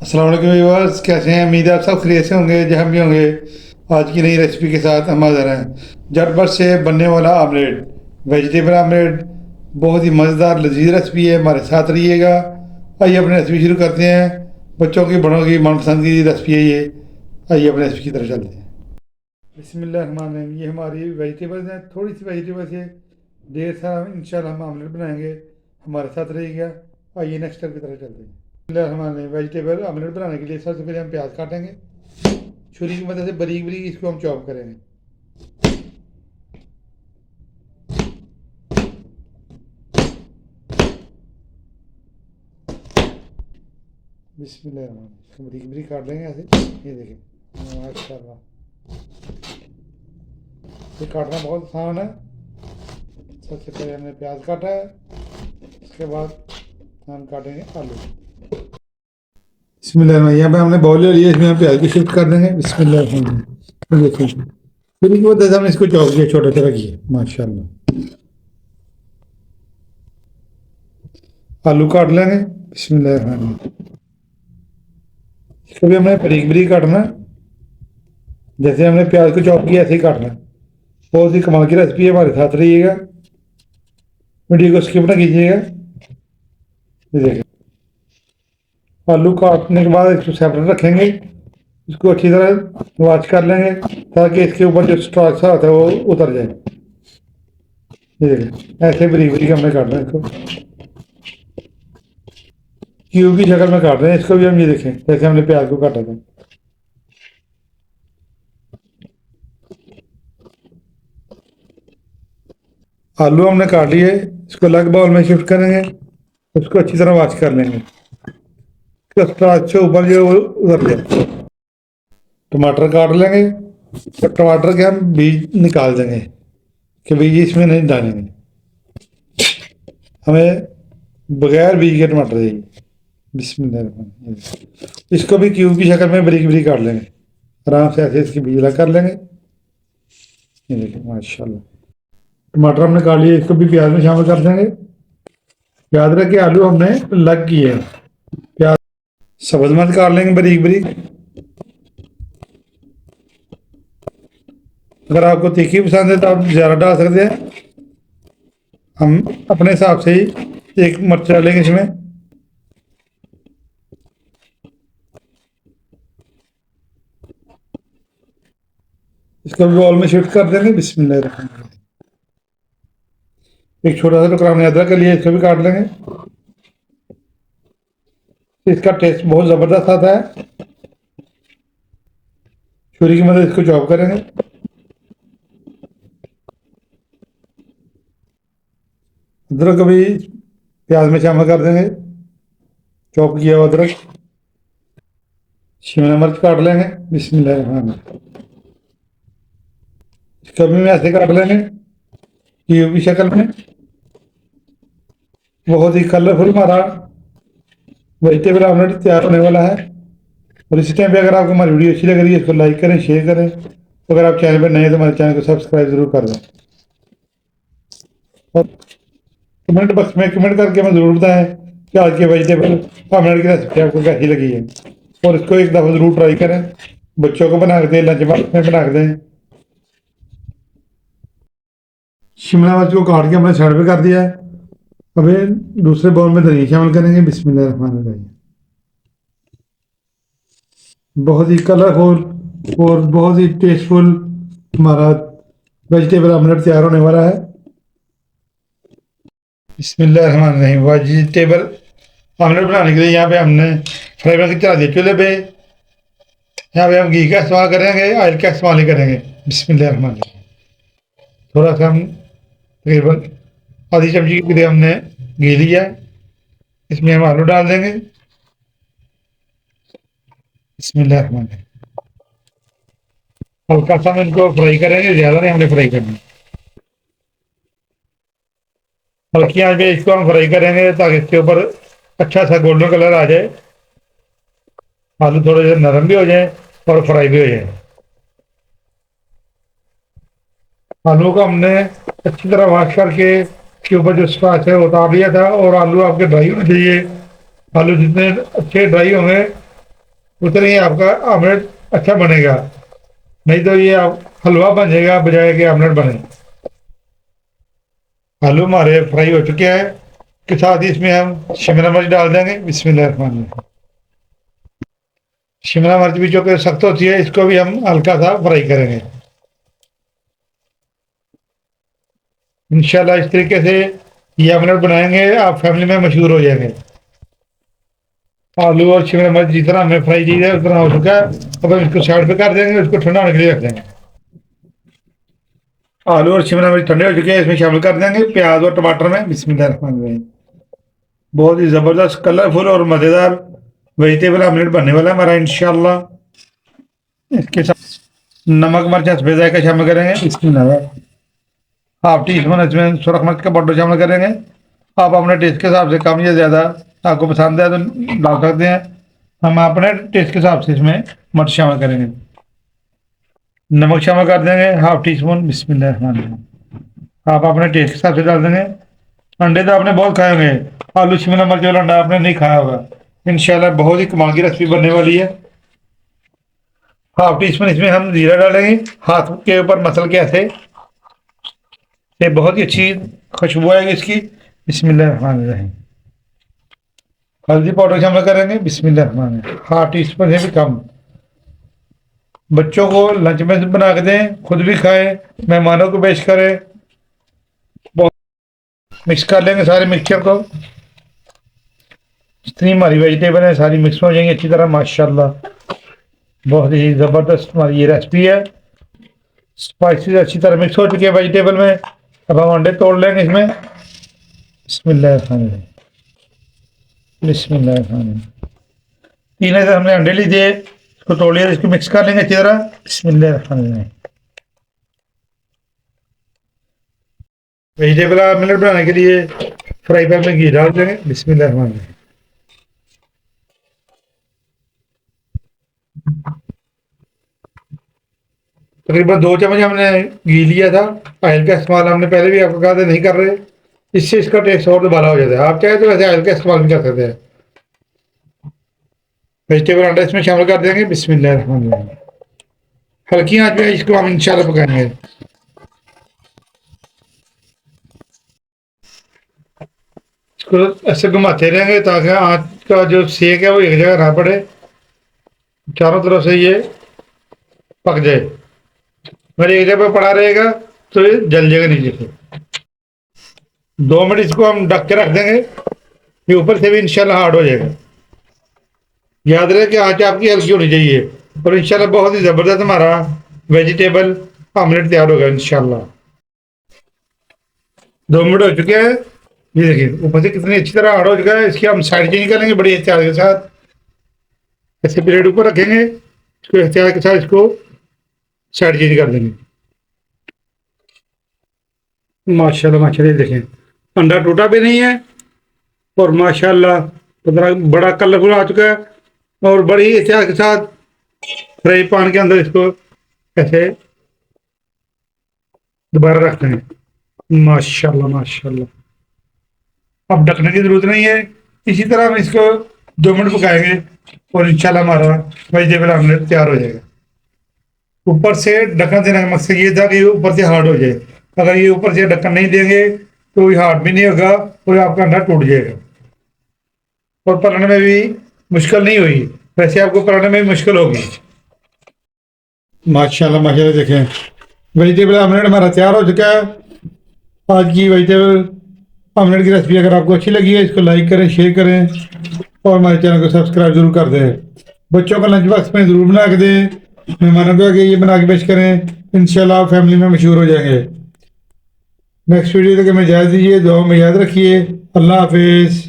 अस्सलाम वालेकुम व्यूअर्स, कैसे हैं? उम्मीद है आप सब खैरियत से होंगे। जहाँ भी होंगे, आज की नई रेसिपी के साथ हम हाज़िर हैं। झटपट से बनने वाला आमलेट, वेजिटेबल आमलेट, बहुत ही मज़ेदार लजीज रेसिपी है। हमारे साथ रहिएगा। आइए अपनी रेसिपी शुरू करते हैं। बच्चों की बड़ों की मनपसंद की रेसिपी है ये। आइए अपनी रेसिपी की तरफ चलते हैं। बिस्मिल्लाहिर्रहमानिर्रहीम। ये हमारी वेजिटेबल्स हैं। थोड़ी सी वेजिटेबल से ढेर सारा इंशाल्लाह हम आमलेट बनाएंगे। हमारे साथ रहिएगा। आइए नेक्स्ट स्टेप की तरफ चलते हैं। हमारे वेजिटेबल आमलेट बनाने के लिए सबसे पहले हम प्याज काटेंगे। छुरी की मदद से बारीक बारीक इसको हम चॉप करेंगे। बिस्मिल्लाह, इसको बारीक बारीक काट लेंगे ऐसे। ये देखें माशाल्लाह, ये काटना बहुत आसान है। सबसे पहले हमने प्याज काटा है, उसके बाद हम काटेंगे आलू। बिस्मिल्लाह, यहाँ पे हमने बाउल ले लिया, इसमें हम प्याज को शिफ्ट कर देंगे। बिस्मिल्लाह, देखिए फिर की वजह से हमने इसको चॉप किया, छोटा छोटा किया माशाल्लाह। आलू काट लेंगे। बिस्मिल्लाह, इसको भी हमने बारीक बारीक काटना, जैसे हमने प्याज को चॉप किया ऐसे ही काटना। बहुत ही कमाल की रेसिपी है, हमारे साथ रहिएगा। वीडियो को स्किप ना कीजिएगा। ये देखिए, आलू काटने के बाद इसको सेपरेट रखेंगे। इसको अच्छी तरह वॉश कर लेंगे ताकि इसके ऊपर जो स्टार्च सा होता है वो उतर जाए। ये देखिए, ऐसे बारीक बारीक हमने काटना है इसको, क्यूब की शक्ल में काट रहे हैं इसको भी हम। ये देखें जैसे हमने प्याज को काटा था। आलू हमने काट लिए, इसको अलग बाउल में शिफ्ट करेंगे। उसको अच्छी तरह वॉश कर लेंगे, इसका स्टार्च से ऊपर जो उतर जाए। टमाटर काट लेंगे, तो टमाटर के हम बीज निकाल देंगे कि बीज इसमें नहीं डालेंगे। हमें बगैर बीज के टमाटर चाहिए। बिस्मिल्लाह, इसको भी क्यूब की शक्ल में बारीक बारीक काट लेंगे। आराम से ऐसे इसकी बीज अलग कर लेंगे। ये देखिए माशाल्लाह, टमाटर हमने काट लिए, इसको भी प्याज में शामिल कर देंगे। याद रखें आलू हमने अलग किए हैं। प्याज सब्ज मिर्च काट लेंगे बारीक बारीक। अगर आपको तीखी पसंद है तो आप ज़्यादा डाल सकते हैं। हम अपने हिसाब से ही एक मिर्च डालेंगे इसमें। इसको भी बाउल में शिफ्ट कर देंगे। बिस्मिल्लाह, एक छोटा सा टुकड़ा हमने अदरक का लिया, इसको भी काट लेंगे। इसका टेस्ट बहुत ज़बरदस्त आता है। छुरी की मदद इसको चॉप करेंगे। अदरक को भी प्याज में शामिल कर देंगे, चॉप किया हुआ अदरक। शिमला मिर्च काट लेंगे। बिस्मिल्लाह, इसको भी ऐसे काट लेंगे क्यूब की शक्ल में। बहुत ही कलरफुल हमारा वेजिटेबल आमलेट तैयार होने वाला है। और इसी टाइम पे अगर आपको हमारी वीडियो अच्छी लग रही है, इसको लाइक करें, शेयर करें। तो अगर आप चैनल पर नए हैं तो हमारे चैनल को सब्सक्राइब जरूर कर दें। और कमेंट बॉक्स में कमेंट करके हमें ज़रूर बताएं कि आज के वेजिटेबल आमलेट की रेसिपी आपको कैसी लगी है। और इसको एक दफ़ा ज़रूर ट्राई करें, बच्चों को बना के दें, लंच बॉक्स में बना के दें। शिमला मिर्च को काट के हमने साइड पे कर दिया है। अब ये दूसरे बाउल में धनिया शामिल करेंगे। बिस्मिल्लाह, बहुत ही कलरफुल और बहुत ही टेस्टफुल हमारा वेजिटेबल आमलेट तैयार होने वाला है। बिस्मिल्लाहिर्रहमानिर्रहीम। वेजिटेबल आमलेट बनाने के लिए यहाँ पे हमने फ्राई पैन चढ़ा दिया चूल्हे पे। यहाँ पे हम घी का इस्तेमाल करेंगे, ऑयल का इस्तेमाल नहीं करेंगे। बिस्मिल्लाहिर्रहमानिर्रहीम, थोड़ा सा हम तकरीबन आधी चमची के लिए हमने घी लिया है। इसमें हम आलू डाल देंगे। बिस्मिल्लाहिर्रहमानिर्रहीम, हल्का सा हम इनको फ्राई करेंगे, ज़्यादा नहीं हमने फ्राई करना। हल्की आंच पे इसको हम फ्राई करेंगे ताकि इसके ऊपर अच्छा सा गोल्डन कलर आ जाए। आलू थोड़े से नरम भी हो जाए और फ्राई भी हो जाए। आलू को हमने अच्छी तरह वॉश करके इसके ऊपर जो स्टार्च है उतार लिया था। और आलू आपके ड्राई होने चाहिए। आलू जितने अच्छे ड्राई होंगे اتنا ہی آپ کا آملیٹ اچھا بنے گا، نہیں تو یہ آپ حلوہ بن جائے گا بجائے کہ آملیٹ بنے۔ آلو ہمارے فرائی ہو چکے ہیں، کے ساتھ ہی اس میں ہم شملہ مرچ ڈال دیں گے۔ بسم اللہ الرحمن الرحیم۔ شملہ مرچ بھی جو کہ سخت ہوتی ہے، اس کو بھی ہم ہلکا سا فرائی کریں گے انشاءاللہ۔ اس طریقے سے یہ آملیٹ بنائیں گے، آپ فیملی میں مشہور ہو جائیں گے۔ آلو اور شملہ مرچ جتنا ہمیں فرائی چاہیے اتنا ہو چکا ہے، اب ہم اس کو سائڈ پہ کر دیں گے، اس کو ٹھنڈا ہونے کے لیے رکھ دیں گے۔ آلو اور شملہ مرچ ٹھنڈے ہو چکے ہیں، اس میں شامل کر دیں گے پیاز اور ٹماٹر میں۔ بسم اللہ الرحمن الرحیم۔ بہت ہی زبردست کلرفل اور مزیدار ویجیٹیبل آملیٹ بننے والا ہے ہمارا انشاءاللہ۔ اس کے ساتھ نمک مرچ حسب ذائقہ شامل کریں گے۔ بسم اللہ۔ ہاف ٹی اسپون اس میں سرخ مرچ کا پاؤڈر شامل کریں گے، آپ اپنے ٹیسٹ کے حساب سے کم یا زیادہ آپ کو پسند ہے تو ڈال سکتے ہیں، ہم اپنے ٹیسٹ کے حساب سے اس میں مرچ شامل کریں گے۔ نمک شامل کر دیں گے ہاف ٹی اسپون۔ بسم اللہ الرحمن الرحیم۔ آپ اپنے ٹیسٹ کے حساب سے ڈال دیں گے۔ انڈے تو آپ نے بہت کھائے ہوں گے، آلو شملہ مرچ والا انڈا آپ نے نہیں کھایا ہوگا، انشاءاللہ بہت ہی کمال کی ریسپی بننے والی ہے۔ ہاف ٹی اسپون اس میں ہم زیرہ ڈالیں گے، ہاتھ کے اوپر مسل کے ایسے، یہ بہت ہی اچھی خوشبو آئے گی اس کی۔ بسم اللہ الرحمن الرحیم۔ ہلدی پاؤڈر شامل کریں گے۔ بسم اللہ الرحمن الرحیم۔ ہاف ٹی اسپون سے بھی کم۔ بچوں کو لنچ میں بنا کے دیں، خود بھی کھائیں، مہمانوں کو پیش کریں۔ مکس کر لیں گے سارے مکسچر کو، جتنی ہماری ویجیٹیبل ہیں ساری مکس ہو جائیں گی اچھی طرح ماشاءاللہ۔ بہت ہی زبردست ہماری یہ ریسپی ہے۔ اسپائسیز اچھی طرح مکس ہو چکی ہے ویجیٹیبل میں، اب ہم انڈے توڑ لیں گے اس میں۔ بسم اللہ الرحمن الرحیم۔ بسم اللہ الرحمن الرحیم۔ تین ایسے ہم نے انڈے لی تھے، اس کو توڑ لیا، اس کو مکس کر لیں گے اچھی طرح۔ بسم اللہ الرحمن الرحیم۔ ویجیٹیبل آملیٹ بنانے کے لیے فرائی پین میں گھی ڈال دیں گے۔ بسم اللہ الرحمن الرحیم۔ تقریباً 2 چمچ ہم نے گھی لیا تھا، آئل کا استعمال ہم نے پہلے بھی آپ کو کہا تھا نہیں کر رہے، اس سے اس کا ٹیسٹ اور دوبارہ ہو جاتا ہے، آپ چاہیں تو ویسے آئل کا استعمال بھی کر سکتے ہیں۔ ویجیٹیبل انڈا اس میں شامل کر دیں گے۔ بسم اللہ الرحمن الرحیم۔ ہلکی آنچ پہ اس کو ہم انشاءاللہ پکائیں گے۔ اس کو ایسے گھماتے رہیں گے تاکہ آنچ کا جو سیک ہے وہ ایک جگہ نہ پڑے، چاروں طرف سے یہ پک جائے۔ اگر ایک جگہ پہ پڑا رہے گا تو یہ جل جائے گا نیچے سے۔ 2 منٹ اس کو ہم ڈھک کے رکھ دیں گے، یہ اوپر سے بھی انشاءاللہ ہارڈ ہو جائے گا۔ یاد رہے کہ آنچ آپ کی ہلکی ہونی چاہیے، اور انشاءاللہ بہت ہی زبردست ہمارا ویجیٹیبل آملیٹ تیار ہوگا انشاءاللہ۔ 2 منٹ ہو چکے ہیں، یہ دیکھیں اوپر سے کتنی اچھی طرح ہارڈ ہو چکا ہے۔ اس کی ہم سائڈ چینج کریں گے بڑی احتیاط کے ساتھ، ایسے پلیٹ اوپر رکھیں گے، اس کو احتیاط کے ساتھ اس کو سائڈ چینج کر دیں گے۔ ماشاءاللہ ماشاءاللہ، دیکھیں انڈا ٹوٹا بھی نہیں ہے، اور ماشاءاللہ بڑا کلرفل آ چکا ہے، اور بڑی احتیاط کے ساتھ فرائی پان کے اندر اس کو ایسے دوبارہ رکھتے ہیں۔ ماشاءاللہ ماشاءاللہ۔ اب ڈھکنے کی ضرورت نہیں ہے، اسی طرح ہم اس کو 2 منٹ پکائیں گے، اور انشاءاللہ ہمارا ویجیٹیبل آملیٹ تیار ہو جائے گا۔ اوپر سے ڈھکن دینے کا مقصد یہ تھا کہ یہ اوپر سے ہارڈ ہو جائے، اگر یہ اوپر سے ڈھکن نہیں دیں گے تو یہ ہارڈ بھی نہیں ہوگا اور آپ کا انڈا ٹوٹ جائے گا، اور پکنے میں بھی مشکل نہیں ہوئی، ویسے آپ کو پکنے میں بھی مشکل ہوگی۔ ماشاءاللہ ماشاءاللہ، دیکھیں ویجیٹیبل آملیٹ ہمارا تیار ہو چکا ہے۔ آج کی ویجیٹیبل آملیٹ کی ریسپی اگر آپ کو اچھی لگی ہے اس کو لائک کریں، شیئر کریں، اور ہمارے چینل کو سبسکرائب ضرور کر دیں۔ بچوں کا لنچ باکس میں ضرور بنا کے دیں، مہمانوں کو آگے یہ بنا کے پیش کریں، انشاءاللہ آپ فیملی میں مشہور ہو جائیں گے۔ نیکسٹ ویڈیو تک ہمیں اجازت دیجیے، دعاؤں میں یاد رکھیے۔ اللہ حافظ۔